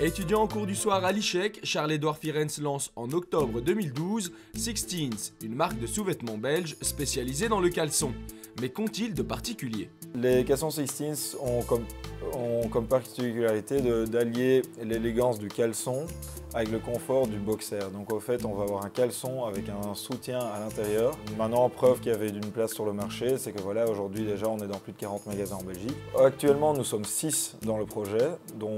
Étudiant en cours du soir à l'ICHEC, Charles-Édouard Firens lance en octobre 2012 Sixteens, une marque de sous-vêtements belge spécialisée dans le caleçon. Mais qu'ont-ils de particulier? Les caleçons Sixteens ont comme particularité d'allier l'élégance du caleçon avec le confort du boxer. Donc au fait, on va avoir un caleçon avec un soutien à l'intérieur. Maintenant, preuve qu'il y avait d'une place sur le marché, c'est que voilà, aujourd'hui déjà, on est dans plus de 40 magasins en Belgique. Actuellement, nous sommes 6 dans le projet, dont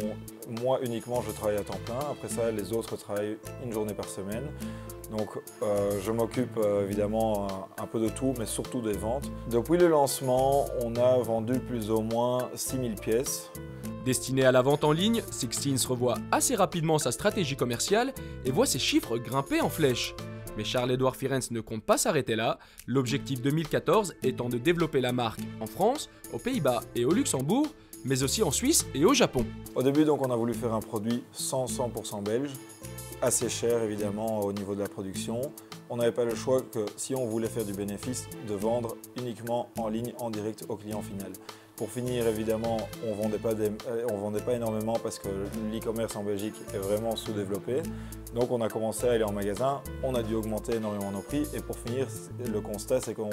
moi uniquement, je travaille à temps plein. Après ça, les autres travaillent une journée par semaine. Donc je m'occupe évidemment un peu de tout, mais surtout des ventes. Depuis le lancement, on a vendu plus ou moins 6000 pièces. Destiné à la vente en ligne, Sixteens revoit assez rapidement sa stratégie commerciale et voit ses chiffres grimper en flèche. Mais Charles-Édouard Firens ne compte pas s'arrêter là, l'objectif 2014 étant de développer la marque en France, aux Pays-Bas et au Luxembourg, mais aussi en Suisse et au Japon. Au début, donc, on a voulu faire un produit 100% belge, assez cher évidemment au niveau de la production. On n'avait pas le choix que si on voulait faire du bénéfice, de vendre uniquement en ligne, en direct au client final. Pour finir, évidemment, on vendait pas énormément parce que l'e-commerce en Belgique est vraiment sous-développé. Donc on a commencé à aller en magasin, on a dû augmenter énormément nos prix et pour finir, le constat c'est qu'on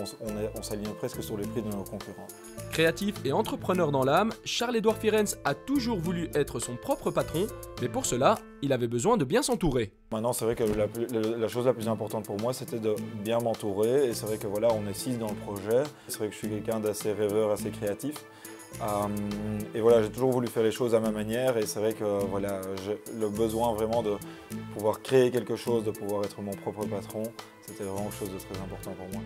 s'aligne presque sur les prix de nos concurrents. Créatif et entrepreneur dans l'âme, Charles-Édouard Firens a toujours voulu être son propre patron, mais pour cela, il avait besoin de bien s'entourer. Maintenant, c'est vrai que la chose la plus importante pour moi, c'était de bien m'entourer. Et c'est vrai que voilà, on est 6 dans le projet. C'est vrai que je suis quelqu'un d'assez rêveur, assez créatif. Et voilà, j'ai toujours voulu faire les choses à ma manière. Et c'est vrai que voilà, j'ai le besoin vraiment de pouvoir créer quelque chose, de pouvoir être mon propre patron. C'était vraiment quelque chose de très important pour moi.